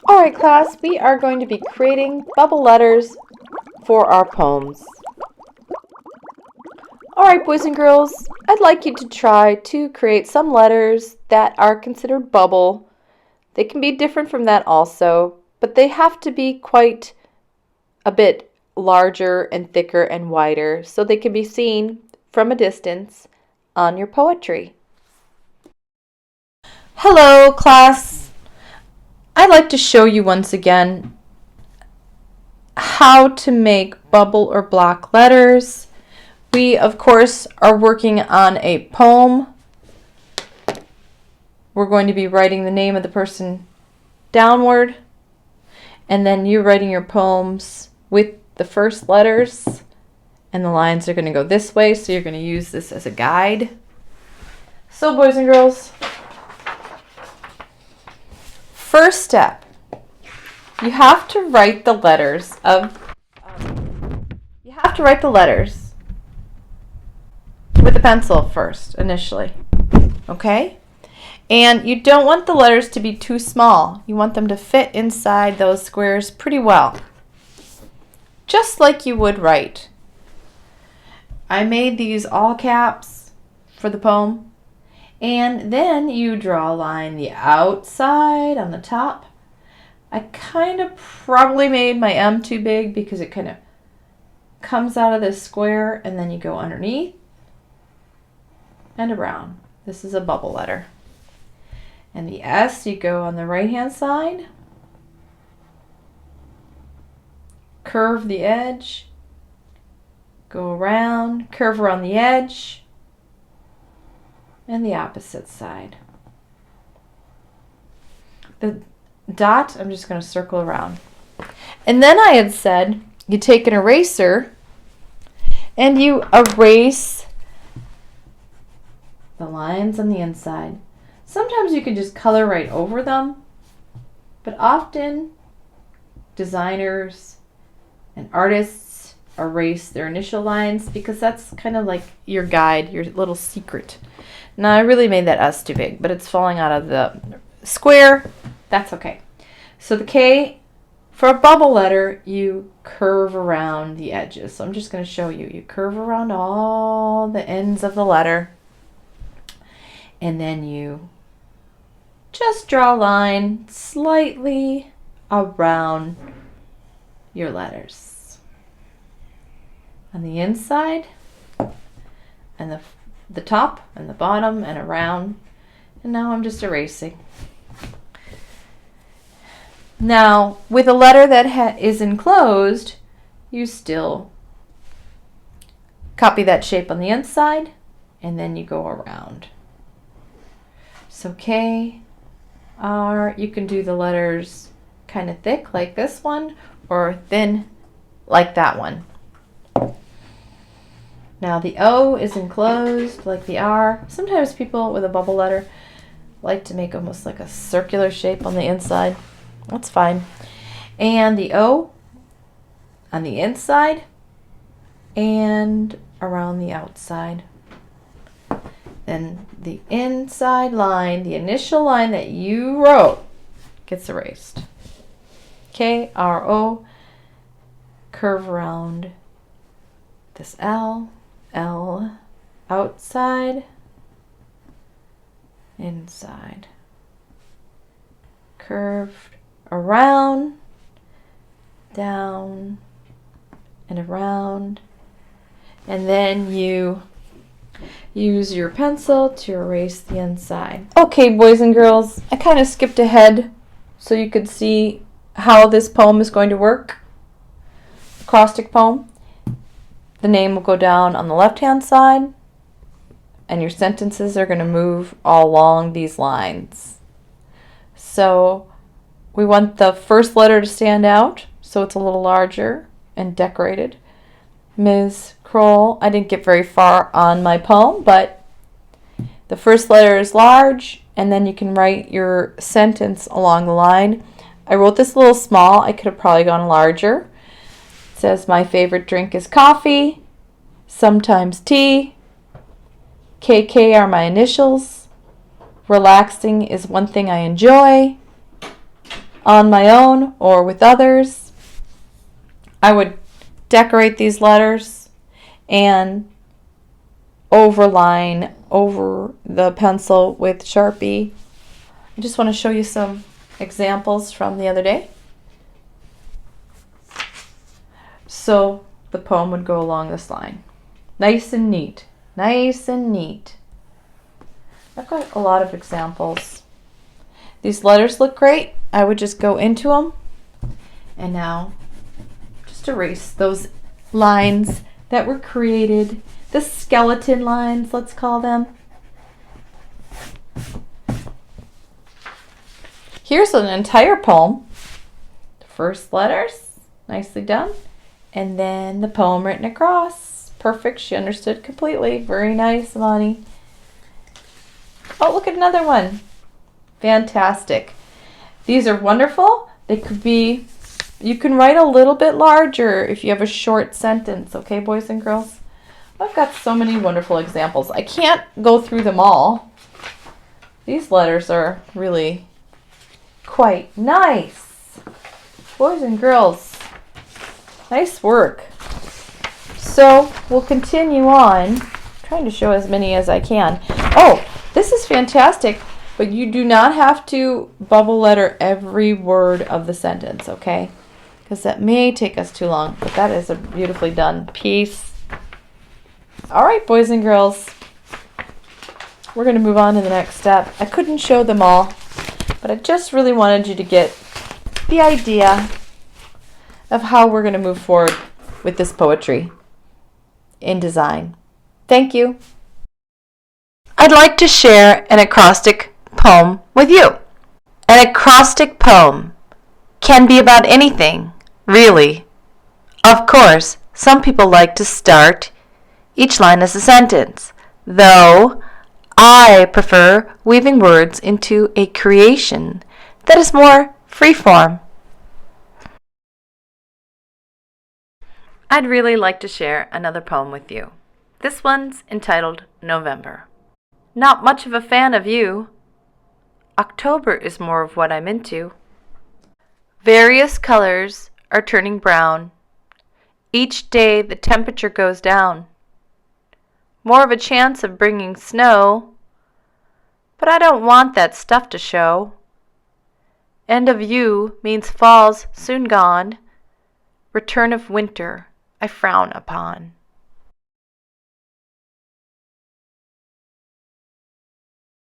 Alright class, we are going to be creating bubble letters for our poems. Alright boys and girls, I'd like you to try to create some letters that are considered bubble. They can be different from that also, but they have to be quite a bit larger and thicker and wider so they can be seen from a distance on your poetry. Hello class, I'd like to show you once again how to make bubble or block letters. We, of course, are working on a poem. We're going to be writing the name of the person downward, and then you're writing your poems with the first letters, and the lines are going to go this way, so you're going to use this as a guide. So, boys and girls, first step, you have to write the letters with a pencil first, initially, okay? And you don't want the letters to be too small. You want them to fit inside those squares pretty well, just like you would write. I made these all caps for the poem, and then you draw a line the outside on the top. I kind of probably made my M too big because it kind of comes out of this square, and then you go underneath and around. This is a bubble letter. And the S, you go on the right hand side, curve the edge, go around, curve around the edge, and the opposite side. The dot, I'm just going to circle around. And then I had said you take an eraser and you erase the lines on the inside. Sometimes you can just color right over them, but often designers and artists erase their initial lines because that's kind of like your guide, your little secret. Now I really made that S too big, but it's falling out of the square. That's okay. So the K, for a bubble letter, you curve around the edges. So I'm just going to show you. You curve around all the ends of the letter, and then you just draw a line slightly around your letters. On the inside, and the top and the bottom and around. And now I'm just erasing. Now, with a letter that is enclosed, you still copy that shape on the inside, and then you go around. So K, R, you can do the letters kind of thick like this one, or thin like that one. Now the O is enclosed like the R. Sometimes people with a bubble letter like to make almost like a circular shape on the inside. That's fine. And the O on the inside and around the outside. Then the inside line, the initial line that you wrote, gets erased. K, R, O, curve around this L, L, outside, inside. Curved around, down, and around. And then you use your pencil to erase the inside. Okay, boys and girls, I kind of skipped ahead so you could see how this poem is going to work. Acrostic poem. The name will go down on the left-hand side, and your sentences are going to move all along these lines. So we want the first letter to stand out, so it's a little larger and decorated. Ms. Kroll, I didn't get very far on my poem, but the first letter is large, and then you can write your sentence along the line. I wrote this a little small. I could have probably gone larger. It says, my favorite drink is coffee, sometimes tea. KK are my initials. Relaxing is one thing I enjoy. on my own or with others, I would decorate these letters and overline over the pencil with Sharpie. I just want to show you some examples from the other day. So the poem would go along this line. Nice and neat. Nice and neat. I've got a lot of examples. These letters look great. I would just go into them and now just erase those lines that were created, the skeleton lines, let's call them. Here's an entire poem. The first letters, nicely done. And then the poem written across. Perfect, she understood completely. Very nice, Amani. Oh, look at another one. Fantastic. These are wonderful. They could be, you can write a little bit larger if you have a short sentence, okay, boys and girls? I've got so many wonderful examples. I can't go through them all. These letters are really quite nice. Boys and girls, nice work. So we'll continue on. I'm trying to show as many as I can. Oh, this is fantastic, but you do not have to bubble letter every word of the sentence, okay? Because that may take us too long, but that is a beautifully done piece. All right, boys and girls, we're going to move on to the next step. I couldn't show them all, but I just really wanted you to get the idea of how we're going to move forward with this poetry in design. Thank you. I'd like to share an acrostic poem with you. An acrostic poem can be about anything, really. Of course, some people like to start each line as a sentence, though I prefer weaving words into a creation that is more free-form. I'd really like to share another poem with you. This one's entitled November. Not much of a fan of you. October is more of what I'm into. Various colors are turning brown. Each day the temperature goes down. More of a chance of bringing snow, but I don't want that stuff to show. End of you means fall's soon gone. Return of winter I frown upon.